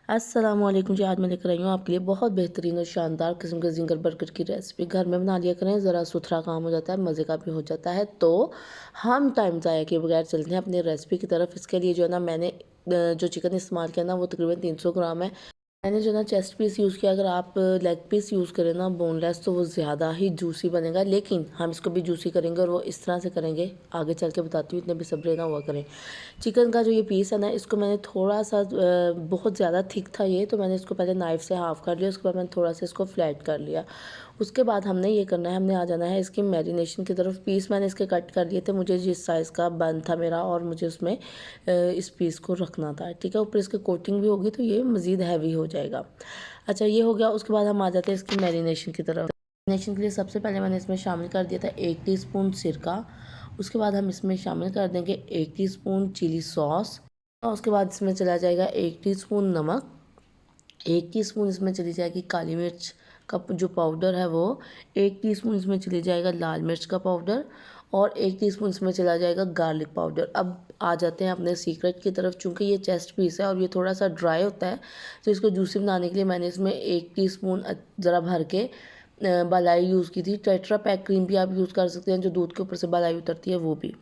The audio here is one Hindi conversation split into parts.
अस्सलामुअलैकुम जी। आज मैं लेकर आई हूँ आपके लिए बहुत बेहतरीन और शानदार किस्म के ज़िंगर बर्गर की रेसिपी। घर में बना लिया करें, ज़रा सुथरा काम हो जाता है, मज़े का भी हो जाता है। तो हम टाइम ज़ाया किए बगैर चलते हैं अपनी रेसिपी की तरफ। इसके लिए जो है ना, मैंने जो चिकन इस्तेमाल किया ना, वो तकरीबन 300 ग्राम है। मैंने जो है ना चेस्ट पीस यूज़ किया। अगर आप लेग पीस यूज़ करें ना बोनलेस, तो वो ज़्यादा ही जूसी बनेगा, लेकिन हम इसको भी जूसी करेंगे और वो इस तरह से करेंगे, आगे चल के बताती हूँ, इतने बेसब्रे ना हुआ करें। चिकन का जो ये पीस है ना, इसको मैंने थोड़ा सा बहुत ज़्यादा थिक था ये, तो मैंने इसको पहले नाइफ़ से हाफ़ कर लिया। उसके बाद मैंने थोड़ा सा इसको फ्लैट कर लिया। उसके बाद हमने ये करना है, हमने आ जाना है इसकी मैरिनेशन की तरफ। पीस मैंने इसके कट कर लिए थे, मुझे जिस साइज़ का बन था मेरा, और मुझे उसमें इस पीस को रखना था, ठीक है। ऊपर इसकी कोटिंग भी होगी तो ये मज़ीद हैवी हो जाएगा। अच्छा, ये हो गया। उसके बाद हम आ जाते हैं इसकी मैरिनेशन की तरफ। मैरिनेशन के लिए सबसे पहले मैंने इसमें शामिल कर दिया था 1 टीस्पून सिरका। उसके बाद हम इसमें शामिल कर देंगे 1 टीस्पून चिली सॉस, और उसके बाद इसमें चला जाएगा 1 टीस्पून नमक, 1 टीस्पून इसमें चली जाएगी काली मिर्च का जो पाउडर है वो, 1 टीस्पून इसमें चली जाएगा लाल मिर्च का पाउडर, और 1 टीस्पून इसमें चला जाएगा गार्लिक पाउडर। अब आ जाते हैं अपने सीक्रेट की तरफ। चूँकि ये चेस्ट पीस है और ये थोड़ा सा ड्राई होता है, तो इसको जूसी बनाने के लिए मैंने इसमें 1 टीस्पून ज़रा भर के मलाई यूज़ की थी। टेट्रा पैक क्रीम भी आप यूज़ कर सकते हैं, जो दूध के ऊपर से मलाई उतरती है वो भी।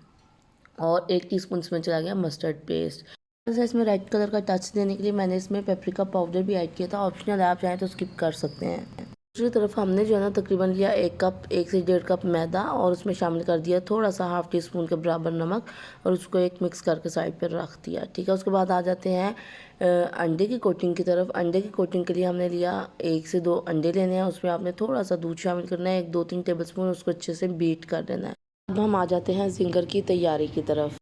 और 1 टीस्पून इसमें चला गया मस्टर्ड पेस्ट। जैसे इसमें रेड कलर का टच देने के लिए मैंने इसमें पेपरिका पाउडर भी ऐड किया था। ऑप्शनल है, आप चाहें तो स्किप कर सकते हैं। दूसरी तरफ हमने जो है ना तकरीबन लिया 1 कप, 1 से 1.5 कप मैदा, और उसमें शामिल कर दिया थोड़ा सा हाफ़ टी स्पून के बराबर नमक, और उसको एक मिक्स करके साइड पर रख दिया, ठीक है। उसके बाद आ जाते हैं अंडे की कोटिंग की तरफ। अंडे की कोटिंग के लिए हमने लिया 1 से 2 अंडे लेने हैं। उसमें आपने थोड़ा सा दूध शामिल करना है, 1-2-3 टेबल स्पून, उसको अच्छे से बीट कर देना है। अब हम आ जाते हैं ज़िंगर की तैयारी की तरफ।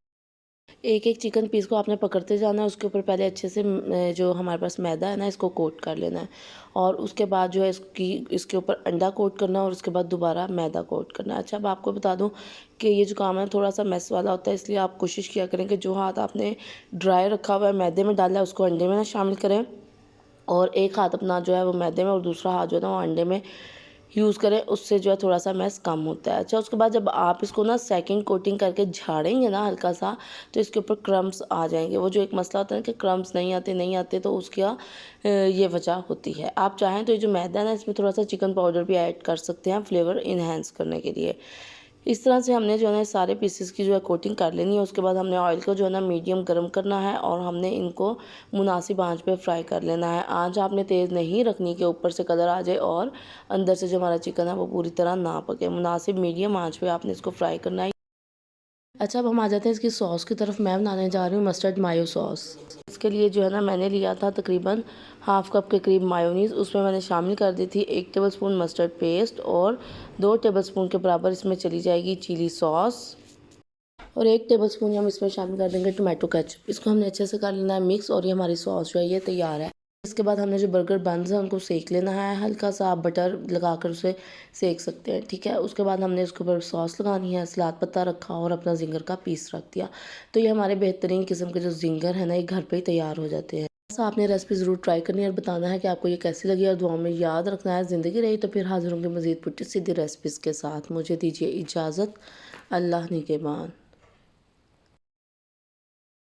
एक एक चिकन पीस को आपने पकड़ते जाना है। उसके ऊपर पहले अच्छे से जो हमारे पास मैदा है ना, इसको कोट कर लेना है, और उसके बाद जो है इसके ऊपर अंडा कोट करना है, और उसके बाद दोबारा मैदा कोट करना है। अच्छा, अब आपको बता दूं कि ये जो काम है थोड़ा सा मैस वाला होता है, इसलिए आप कोशिश किया करें कि जो हाथ आपने ड्राई रखा हुआ है मैदे में डाला है, उसको अंडे में ना शामिल करें, और एक हाथ अपना जो है वो मैदे में और दूसरा हाथ जो है ना वो अंडे में यूज़ करें। उससे जो है थोड़ा सा मैस कम होता है। अच्छा, उसके बाद जब आप इसको ना सेकंड कोटिंग करके झाड़ेंगे ना हल्का सा, तो इसके ऊपर क्रम्स आ जाएंगे। वो जो एक मसला होता है ना कि क्रम्स नहीं आते, तो उसका ये वजह होती है। आप चाहें तो ये जो मैदा है ना, इसमें थोड़ा सा चिकन पाउडर भी ऐड कर सकते हैं फ्लेवर इन्हेंस करने के लिए। इस तरह से हमने जो है ना सारे पीसेस की जो है कोटिंग कर लेनी है। उसके बाद हमने ऑयल को जो है ना मीडियम गर्म करना है, और हमने इनको मुनासिब आंच पे फ्राई कर लेना है। आंच आपने तेज़ नहीं रखनी कि ऊपर से कलर आ जाए और अंदर से जो हमारा चिकन है वो पूरी तरह ना पके। मुनासिब मीडियम आंच पे आपने इसको फ्राई करना है। अच्छा, अब हम आ जाते हैं इसकी सॉस की तरफ। मैं बनाने जा रही हूँ मस्टर्ड मायो सॉस। इसके लिए जो है ना मैंने लिया था तकरीबन हाफ़ कप के करीब मायोनीज़। उसमें मैंने शामिल कर दी थी 1 टेबलस्पून मस्टर्ड पेस्ट, और 2 टेबलस्पून के बराबर इसमें चली जाएगी चिली सॉस, और 1 टेबलस्पून हम इसमें शामिल कर देंगे टोमेटो केचप। इसको हमने अच्छे से कर लेना है मिक्स, और ये हमारी सॉस जो है ये तैयार है। इसके बाद हमने जो बर्गर बन्स हैं उनको सेक लेना है। हल्का सा आप बटर लगाकर उसे सेक सकते हैं, ठीक है। उसके बाद हमने इसके ऊपर सॉस लगानी है, सलाद पत्ता रखा और अपना जिंगर का पीस रख दिया। तो ये हमारे बेहतरीन किस्म के जो जिंगर है ना, ये घर पे ही तैयार हो जाते हैं। ऐसा आपने रेसिपी ज़रूर ट्राई करनी है और बताना है कि आपको ये कैसी लगी, और दुआ में याद रखना है ज़िंदगी रही तो फिर हाजिर होंगे मज़ीद पुट्टी सीधी रेसिपीज़ के साथ। मुझे दीजिए इजाज़त। अल्लाह निगहबान।